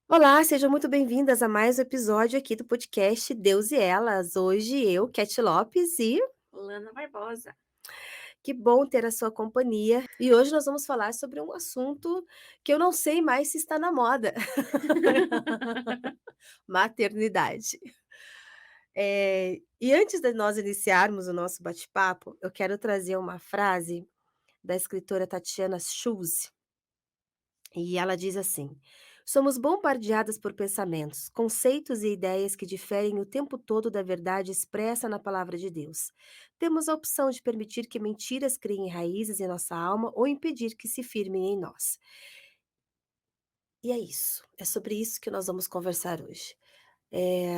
Olá, sejam muito bem-vindas a mais um episódio aqui do podcast Deus e Elas. Hoje eu, Cat Lopes, e Lana Barbosa. que bom ter a sua companhia. E hoje nós vamos falar sobre um assunto que eu não sei mais se está na moda: maternidade. E antes de nós iniciarmos o nosso bate-papo, eu quero trazer uma frase da escritora Tatiana Schulze. E ela diz assim: somos bombardeadas por pensamentos, conceitos e ideias que diferem o tempo todo da verdade expressa na palavra de Deus. Temos a opção de permitir que mentiras criem raízes em nossa alma ou impedir que se firmem em nós. E é isso, é sobre isso que nós vamos conversar hoje.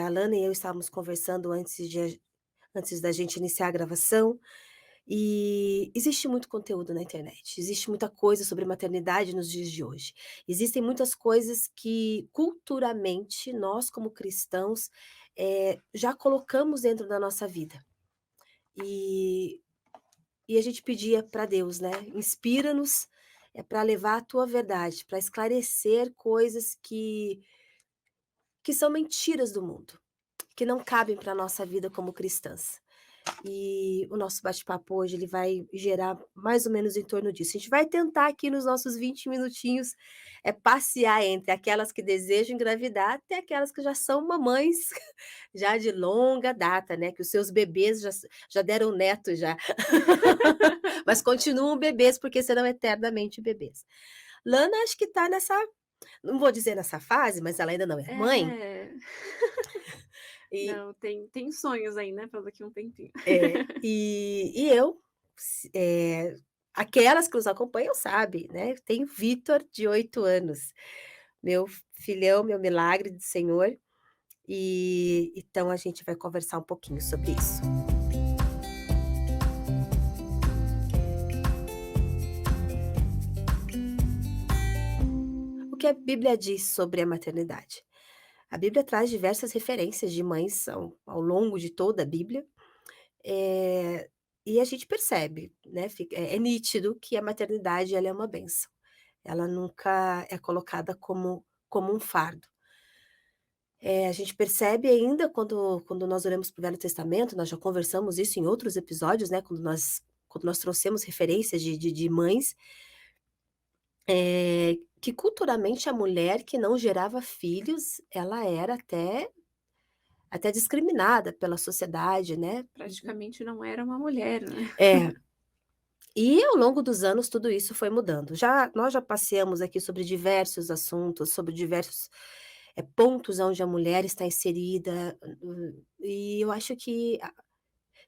A Lana e eu estávamos conversando antes da gente iniciar a gravação. E existe muito conteúdo na internet, existe muita coisa sobre maternidade nos dias de hoje. Existem muitas coisas que culturalmente nós como cristãos, já colocamos dentro da nossa vida. E a gente pedia para Deus, né, inspira-nos, para levar a tua verdade, para esclarecer coisas que são mentiras do mundo, que não cabem para a nossa vida como cristãs. E o nosso bate-papo hoje ele vai gerar mais ou menos em torno disso. A gente vai tentar aqui nos nossos 20 minutinhos, passear entre aquelas que desejam engravidar até aquelas que já são mamães já de longa data, né, que os seus bebês já deram neto já, mas continuam bebês, porque serão eternamente bebês. Lana acho que está nessa, não vou dizer nessa fase, mas ela ainda não é mãe, É. e Não, tem sonhos aí, né, pra daqui a um tempinho. e eu, aquelas que nos acompanham sabe, né, tenho Vitor de 8 anos, meu filhão, meu milagre do Senhor, e então a gente vai conversar um pouquinho sobre isso. O que a Bíblia diz sobre a maternidade? A Bíblia traz diversas referências de mães ao longo de toda a Bíblia, eh, e a gente percebe, né, é nítido que a maternidade ela é uma bênção. Ela nunca é colocada como um fardo. A gente percebe ainda quando nós olhamos para o Velho Testamento, nós já conversamos isso em outros episódios, né, quando nós trouxemos referências de mães, que culturalmente a mulher que não gerava filhos, ela era até discriminada pela sociedade, né. Praticamente não era uma mulher, né. É. E ao longo dos anos tudo isso foi mudando. Nós já passeamos aqui sobre diversos assuntos, sobre diversos, pontos onde a mulher está inserida, e eu acho que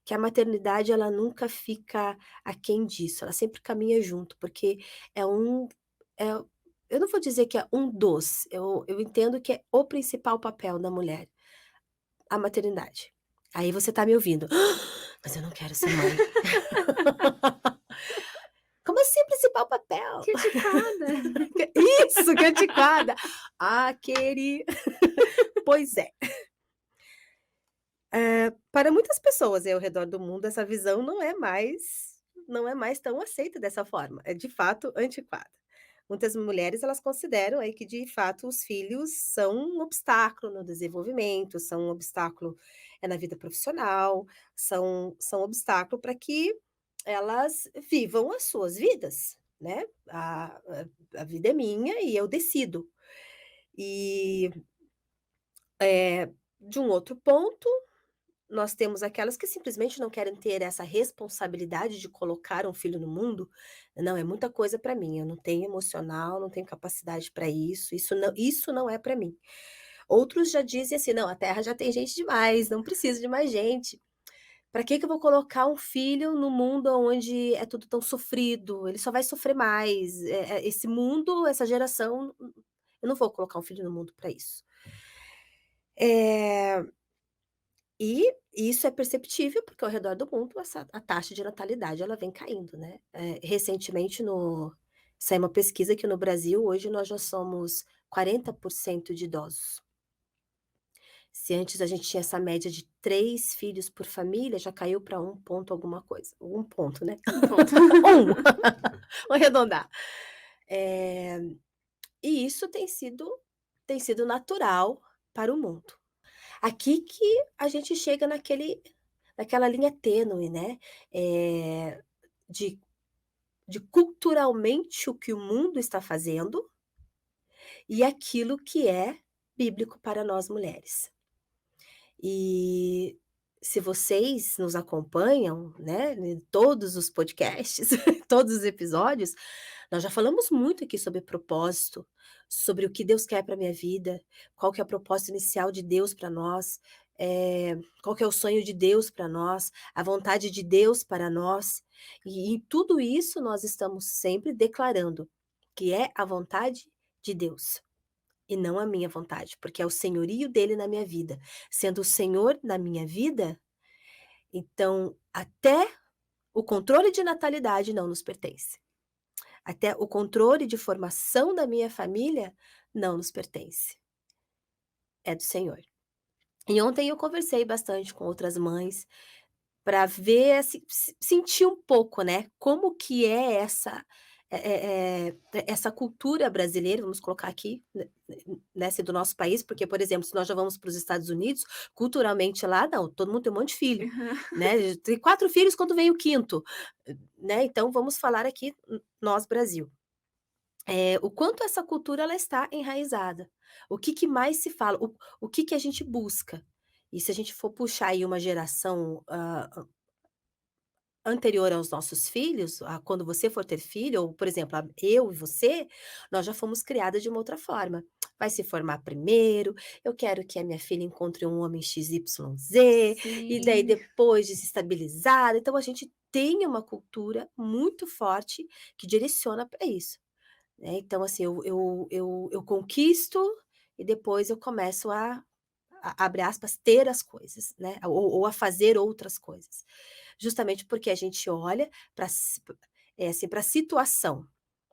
a maternidade ela nunca fica aquém disso, ela sempre caminha junto, porque é um é eu não vou dizer que é um dos, eu entendo que é o principal papel da mulher, a maternidade. Aí você está me ouvindo: "Mas eu não quero ser mãe". Como assim principal papel? Criticada. Isso, que antiquada. Ah, pois é. Para muitas pessoas aí ao redor do mundo, essa visão não é mais tão aceita dessa forma, é de fato antiquada. Muitas mulheres, elas consideram aí que de fato os filhos são um obstáculo no desenvolvimento, são um obstáculo, na vida profissional, são obstáculo para que elas vivam as suas vidas, né. A vida é minha e eu decido. E, de um outro ponto, nós temos aquelas que simplesmente não querem ter essa responsabilidade de colocar um filho no mundo. "Não, é muita coisa para mim, eu não tenho emocional, não tenho capacidade para isso, isso não é para mim". Outros já dizem assim: "Não, a terra já tem gente demais, não preciso de mais gente. Para que que eu vou colocar um filho no mundo onde é tudo tão sofrido? Ele só vai sofrer mais. Esse mundo, essa geração, eu não vou colocar um filho no mundo para isso". Eh E isso é perceptível, porque ao redor do mundo a taxa de natalidade ela vem caindo, né. Recentemente saiu uma pesquisa que no Brasil hoje nós já somos 40% de idosos. Se antes a gente tinha essa média de 3 filhos por família, já caiu para um ponto alguma coisa, um ponto, né. Um ponto. 1, vamos arredondar. Eh, e isso tem sido, tem sido natural para o mundo. Aqui que a gente chega naquela linha tênue, né, de culturalmente o que o mundo está fazendo e aquilo que é bíblico para nós mulheres. E se vocês nos acompanham, né, em todos os podcasts, todos os episódios, nós já falamos muito aqui sobre propósito, sobre o que Deus quer para minha vida, qual que é o propósito inicial de Deus para nós, qual que é o sonho de Deus para nós, a vontade de Deus para nós. E em tudo isso nós estamos sempre declarando que é a vontade de Deus. E não a minha vontade, porque é o senhorio dele na minha vida. Sendo o Senhor na minha vida, então até o controle de natalidade não nos pertence. Até o controle de formação da minha família não nos pertence. É do Senhor. E ontem eu conversei bastante com outras mães para ver, sentir um pouco, né, como que é essa cultura brasileira, vamos colocar aqui, nessa do nosso país, porque, por exemplo, se nós já vamos para os Estados Unidos, culturalmente lá não, todo mundo tem um monte de filho, né, tem 4 filhos quando vem o quinto, né, então vamos falar aqui nós Brasil. O quanto essa cultura ela está enraizada, o que que mais se fala, o que que a gente busca. E se a gente for puxar aí uma geração, anterior aos nossos filhos, a quando você for ter filho ou, por exemplo, eu e você, nós já fomos criadas de uma outra forma. Vai se formar primeiro, eu quero que a minha filha encontre um homem XYZ, e daí Sim, depois de se estabilizada, então a gente tem uma cultura muito forte que direciona para isso, né. Então assim, eu conquisto e depois eu começo abre aspas, "ter as coisas", né, ou a fazer outras coisas. Justamente porque a gente olha para assim, pra situação,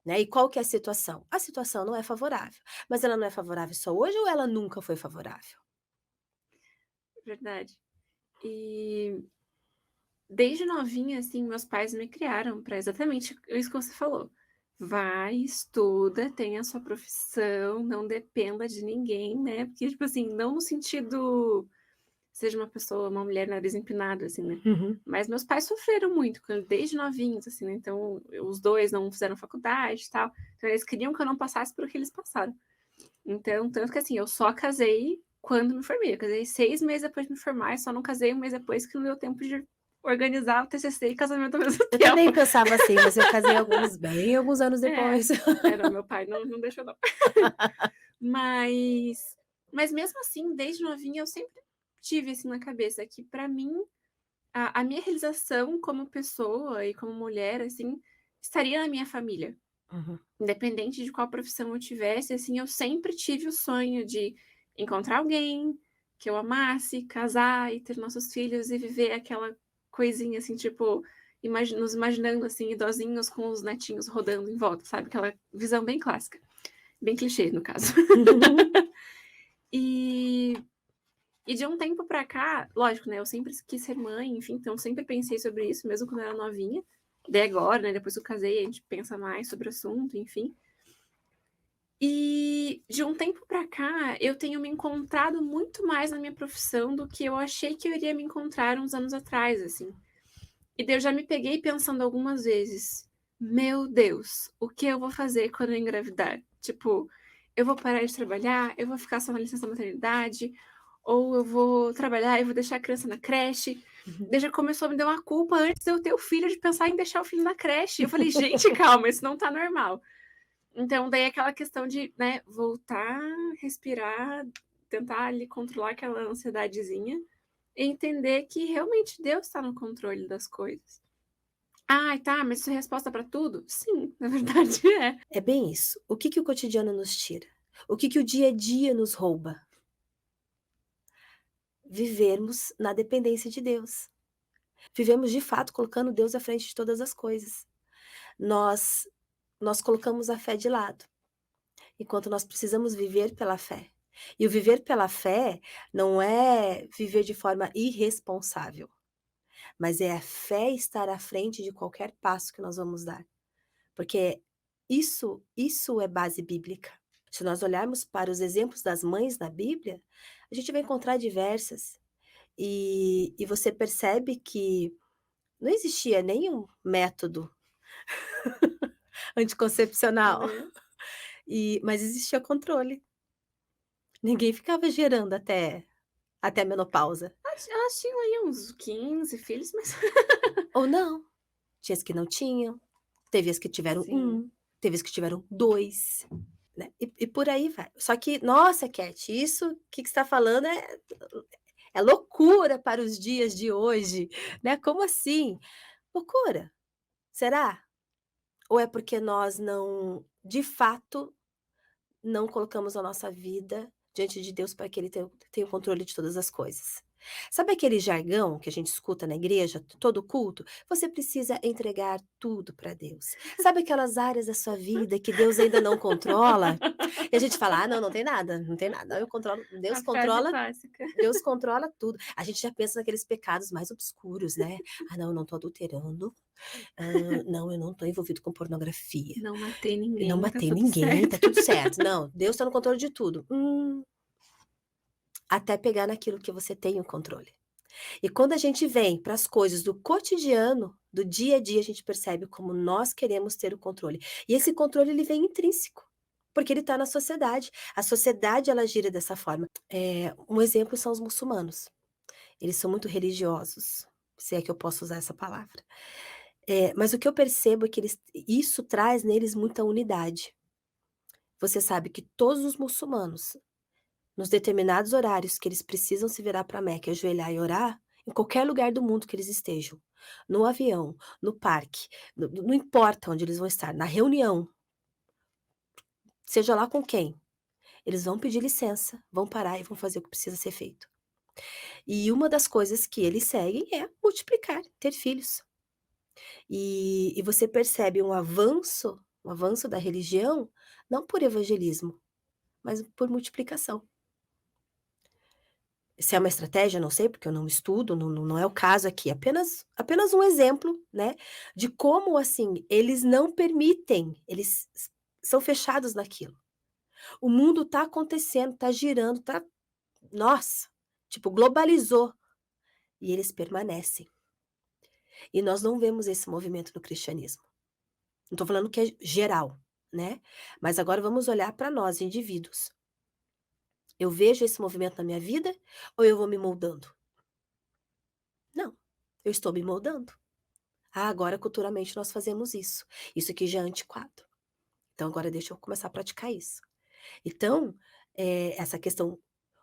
né, e qual que é a situação? A situação não é favorável, mas ela não é favorável só hoje ou ela nunca foi favorável? verdade. E desde novinha, assim, meus pais me criaram para exatamente isso que você falou. Vai, estuda, tenha a sua profissão, não dependa de ninguém, né, porque, tipo assim, não no sentido seja uma pessoa, uma mulher nariz empinado, assim, né, Uhum. mas meus pais sofreram muito quando desde novinhos, assim, né, então os 2 não fizeram faculdade e tal, então eles queriam que eu não passasse pelo que eles passaram. Então, tanto que assim, eu só casei quando me formei, eu casei 6 meses depois de me formar e só não casei 1 mês depois que não deu tempo de organizar o TCC e casamento ao mesmo Eu também tempo. pensava assim, mas eu casei alguns anos É, depois. não, meu pai não deixou não. Mas mesmo assim, desde novinha eu sempre tive assim na cabeça que pra mim, a minha realização como pessoa e como mulher, assim, estaria na minha família. Uhum. Independente de qual profissão eu tivesse, assim, eu sempre tive o sonho de encontrar alguém que eu amasse, casar e ter nossos filhos e viver aquela coisinha, assim, tipo, nos imaginando, assim, idosinhos com os netinhos rodando em volta, sabe, aquela visão bem clássica, bem clichê, no caso. E de um tempo pra cá, lógico, né, eu sempre quis ser mãe, enfim, então sempre pensei sobre isso, mesmo quando eu era novinha. Daí agora, né, depois que eu casei, a gente pensa mais sobre o assunto, enfim. E de um tempo pra cá, eu tenho me encontrado muito mais na minha profissão do que eu achei que eu iria me encontrar uns anos atrás, assim. E daí eu já me peguei pensando algumas vezes: "Meu Deus, o que eu vou fazer quando eu engravidar?". Tipo, eu vou parar de trabalhar, eu vou ficar só na licença maternidade, ou eu vou trabalhar e vou deixar a criança na creche. Daí já começou a me dar uma culpa antes de eu ter o filho, de pensar em deixar o filho na creche. Eu falei: "Gente, calma, isso não tá normal". Então, daí é aquela questão de, né, voltar, respirar, tentar ali controlar aquela ansiedadezinha e entender que realmente Deus está no controle das coisas. "Ai, tá, mas isso é resposta para tudo?" Sim, na verdade é. É bem isso. O que que o cotidiano nos tira? O que que o dia a dia nos rouba? Vivermos na dependência de Deus. Vivemos de fato colocando Deus à frente de todas as coisas. Nós nós colocamos a fé de lado, enquanto nós precisamos viver pela fé. E o viver pela fé não é viver de forma irresponsável, mas é a fé estar à frente de qualquer passo que nós vamos dar, porque isso é base bíblica. Se nós olharmos para os exemplos das mães na Bíblia, a gente vai encontrar diversas. E você percebe que não existia nenhum método anticoncepcional, Aham. mas existia controle. Ninguém ficava gerando até a menopausa. Elas tinham aí uns 15 filhos, mas Ou não, tinha as que não tinham, teve as que tiveram sim. 1, teve as que tiveram 2, né, e por aí vai. Só que, nossa, Cat, isso que você está falando é loucura para os dias de hoje, né, como assim? Loucura, será? Ou é porque nós não, de fato, não colocamos a nossa vida diante de Deus para que Ele tenha o controle de todas as coisas. Sabe aquele jargão que a gente escuta na igreja, todo culto? Você precisa entregar tudo para Deus. Sabe aquelas áreas da sua vida que Deus ainda não controla? E a gente fala: "Ah, não, não tem nada, não tem nada, eu controlo, A frase clássica. Deus controla tudo". A gente já pensa naqueles pecados mais obscuros, né? "Ah, não, eu não estou adulterando. Não, eu não estou envolvido com pornografia. Não matei Eu não ninguém, tá matei tudo ninguém, certo. tá tudo certo. Não, Deus está no controle de tudo". Até pegar naquilo que você tem o controle. E quando a gente vem para as coisas do cotidiano, do dia a dia, a gente percebe como nós queremos ter o controle. E esse controle ele vem intrínseco, porque ele está na sociedade. A sociedade ela gira dessa forma. Um exemplo são os muçulmanos. Eles são muito religiosos, se é que eu posso usar essa palavra. Mas o que eu percebo é que isso traz neles muita unidade. Você sabe que todos os muçulmanos, nos determinados horários que eles precisam se virar para Meca, ajoelhar e orar, em qualquer lugar do mundo que eles estejam, no avião, no parque, não importa onde eles vão estar, na reunião, seja lá com quem, eles vão pedir licença, vão parar e vão fazer o que precisa ser feito. E uma das coisas que eles seguem é multiplicar, ter filhos. E você percebe um avanço da religião, não por evangelismo, mas por multiplicação. Se é uma estratégia, não sei, porque eu não estudo, não é o caso aqui, apenas um exemplo, né, de como, assim, eles não permitem, eles são fechados naquilo. O mundo tá acontecendo, tá girando, tá, nossa, tipo, globalizou, e eles permanecem. E nós não vemos esse movimento no cristianismo. Não tô falando que é geral, né, mas agora vamos olhar para nós, indivíduos. Eu vejo esse movimento na minha vida ou eu vou me moldando? Não, eu estou me moldando. Ah, agora culturalmente nós fazemos isso. Isso aqui já é antiquado. Então agora deixa eu começar a praticar isso. Então, essa questão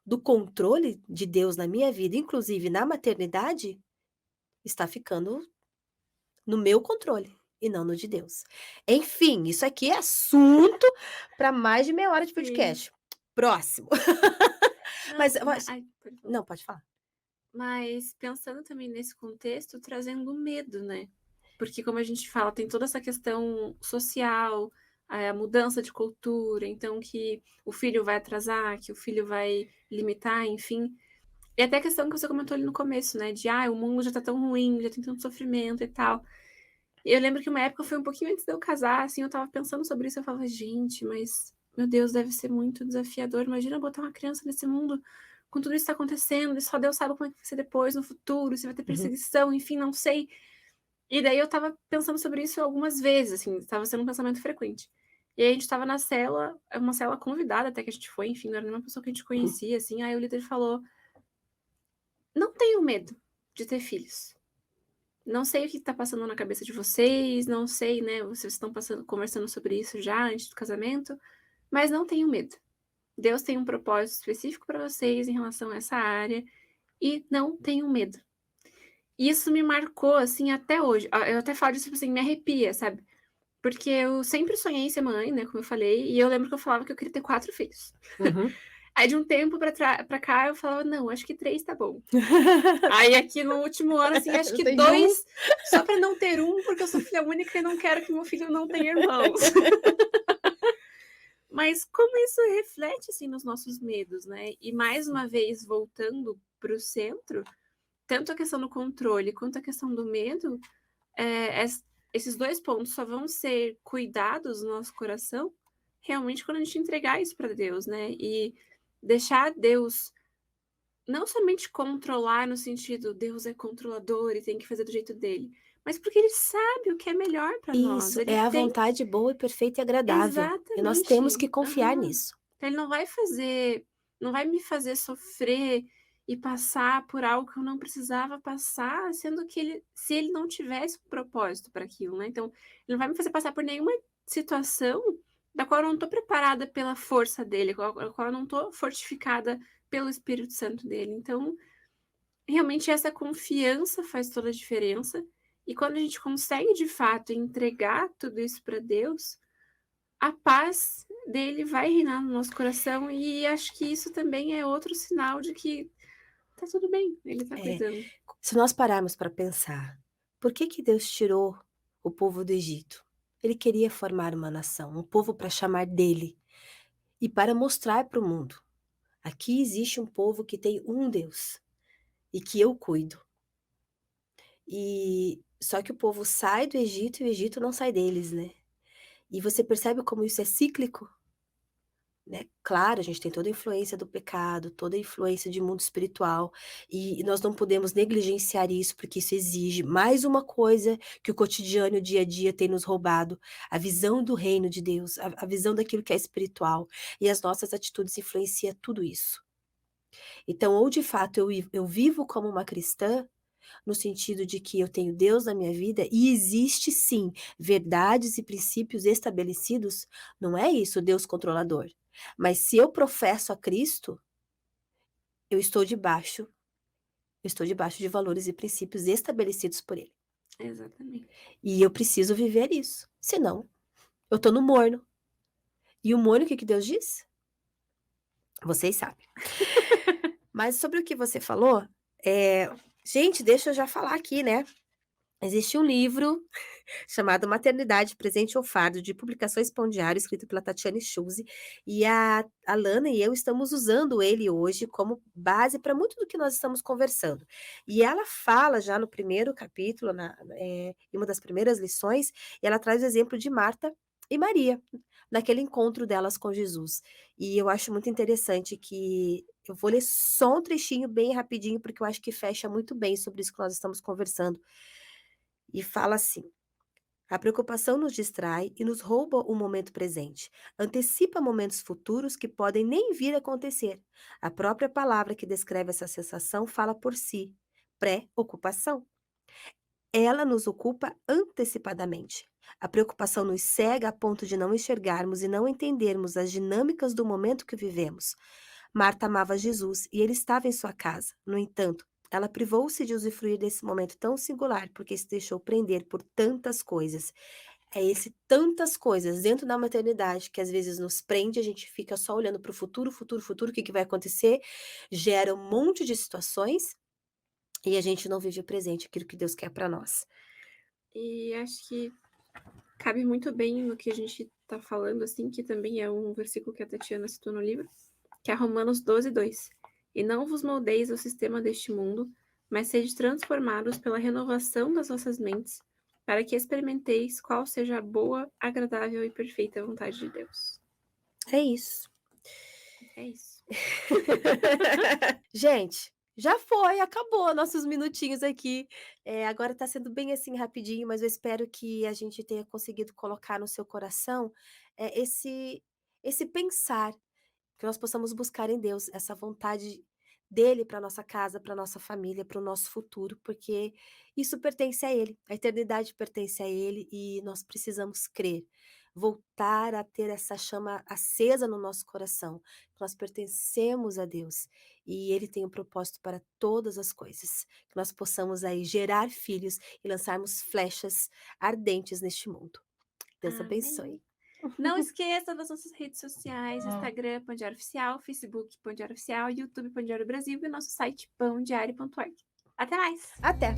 do controle de Deus na minha vida, inclusive na maternidade, está ficando no meu controle e não no de Deus. Enfim, isso aqui é assunto para mais de meia hora de Sim. podcast. Próximo. Não, Mas ai, pode falar. não, pode falar. Mas pensando também nesse contexto, trazendo medo, né. Porque como a gente fala, tem toda essa questão social, a mudança de cultura, então que o filho vai atrasar, que o filho vai limitar, enfim. E até a questão que você comentou ali no começo, né, de: "Ah, o mundo já tá tão ruim, já tem tanto sofrimento e tal". E eu lembro que uma época foi um pouquinho antes de eu casar, assim, eu estava pensando sobre isso, eu falava: "Gente, mas, meu Deus, deve ser muito desafiador, imagina botar uma criança nesse mundo, com tudo isso tá acontecendo, e só Deus sabe como é que vai ser depois, no futuro, se vai ter Uhum, perseguição, enfim, não sei". E daí eu estava pensando sobre isso algumas vezes, assim, estava sendo um pensamento frequente. E aí a gente estava na célula, é uma célula convidada até que a gente foi, enfim, não era nenhuma pessoa que a gente uhum, conhecia, assim, aí o líder falou: "Não tenham medo de ter filhos. Não sei o que está passando na cabeça de vocês, não sei, né, vocês estão conversando sobre isso já antes do casamento, mas não tenham medo. Deus tem um propósito específico para vocês em relação a essa área e não tenham medo". E isso me marcou, assim, até hoje. Eu até falo disso, tipo assim, me arrepia, sabe. Porque eu sempre sonhei em ser mãe, né, como eu falei, e eu lembro que eu falava que eu queria ter 4 filhos. uhum. Aí de um tempo pra cá eu falava: "Não, acho que 3 tá bom". Aí aqui no último ano, assim, acho Eu que tenho um. 2, só pra não ter um, porque eu sou filha única e não quero que meu filho não tenha irmãos. Mas como isso reflete, assim, nos nossos medos, né. E mais uma vez voltando para o centro, tanto a questão do controle quanto a questão do medo, esses 2 pontos só vão ser cuidados no nosso coração realmente quando a gente entregar isso para Deus, né, e deixar Deus não somente controlar no sentido, Deus é controlador e tem que fazer do jeito dele, mas porque ele sabe o que é melhor para nós, Isso, ele é a tem vontade boa e perfeita e agradável, e nós temos que exatamente. confiar Aham. nisso. Então ele não vai me fazer sofrer e passar por algo que eu não precisava passar, sendo que se ele não tivesse um propósito para aquilo, né, então, ele não vai me fazer passar por nenhuma situação da qual eu não estou preparada pela força dele, a qual eu não estou fortificada pelo Espírito Santo dele. Então, realmente essa confiança faz toda a diferença, e quando a gente consegue de fato entregar tudo isso para Deus, a paz dele vai reinar no nosso coração, e acho que isso também é outro sinal de que tá tudo bem, ele tá É, cuidando. se nós pararmos para pensar, por que que Deus tirou o povo do Egito? Ele queria formar uma nação, um povo para chamar dele e para mostrar para o mundo: aqui existe um povo que tem um Deus e que eu cuido. E só que o povo sai do Egito e o Egito não sai deles, né. E você percebe como isso é cíclico, né. Claro, a gente tem toda a influência do pecado, toda a influência de mundo espiritual, e nós não podemos negligenciar isso, porque isso exige mais uma coisa que o cotidiano, o dia a dia tem nos roubado, a visão do reino de Deus, a visão daquilo que é espiritual, e as nossas atitudes influencia tudo isso. Então, ou de fato eu vivo como uma cristã, no sentido de que eu tenho Deus na minha vida e existe sim verdades e princípios estabelecidos, não é isso, Deus controlador. Mas se eu professo a Cristo, eu estou debaixo de valores e princípios estabelecidos por Ele. Exatamente. E eu preciso viver isso, senão eu estou no morno. E o morno, o que que Deus diz? Vocês sabem. Mas sobre o que você falou, gente, deixa eu já falar aqui, né. Existe um livro chamado Maternidade, Presente ou Fardo, de publicações Pão Diário, escrito pela Tatiane Schulze, e a Lana e eu estamos usando ele hoje como base para muito do que nós estamos conversando. E ela fala já no primeiro capítulo, em uma das primeiras lições, e ela traz o exemplo de Marta e Maria, naquele encontro delas com Jesus. E eu acho muito interessante que eu vou ler só um trechinho bem rapidinho, porque eu acho que fecha muito bem sobre isso que nós estamos conversando. E fala assim: a preocupação nos distrai e nos rouba o momento presente. Antecipa momentos futuros que podem nem vir a acontecer. A própria palavra que descreve essa sensação fala por si: pré-ocupação. Ela nos ocupa antecipadamente. A preocupação nos cega a ponto de não enxergarmos e não entendermos as dinâmicas do momento que vivemos. Marta amava Jesus e ele estava em sua casa. No entanto, ela privou-se de usufruir desse momento tão singular porque se deixou prender por tantas coisas. É esse tantas coisas dentro da maternidade que às vezes nos prende, a gente fica só olhando para o futuro, futuro, futuro, o que que vai acontecer, gera um monte de situações e a gente não vive o presente, aquilo que Deus quer para nós. E acho que cabe muito bem no que a gente tá falando, assim, que também é um versículo que a Tatiana citou no livro, que é Romanos 12:2. E não vos moldeis ao sistema deste mundo, mas sede transformados pela renovação das vossas mentes, para que experimenteis qual seja a boa, agradável e perfeita vontade de Deus. É isso. É isso. Gente, já foi, acabou nossos minutinhos aqui. Agora está sendo bem, assim, rapidinho, mas eu espero que a gente tenha conseguido colocar no seu coração, esse pensar, que nós possamos buscar em Deus essa vontade dele para nossa casa, para nossa família, para o nosso futuro, porque isso pertence a Ele, a eternidade pertence a Ele e nós precisamos crer, voltar a ter essa chama acesa no nosso coração, que nós pertencemos a Deus e Ele tem um propósito para todas as coisas, que nós possamos aí gerar filhos e lançarmos flechas ardentes neste mundo. Deus Amém. abençoe. Não esqueça das nossas redes sociais, Instagram, Pão Diário Oficial, Facebook, Pão Diário Oficial, YouTube, Pão Diário Brasil e o nosso site pãodiario.org. Até mais! Até.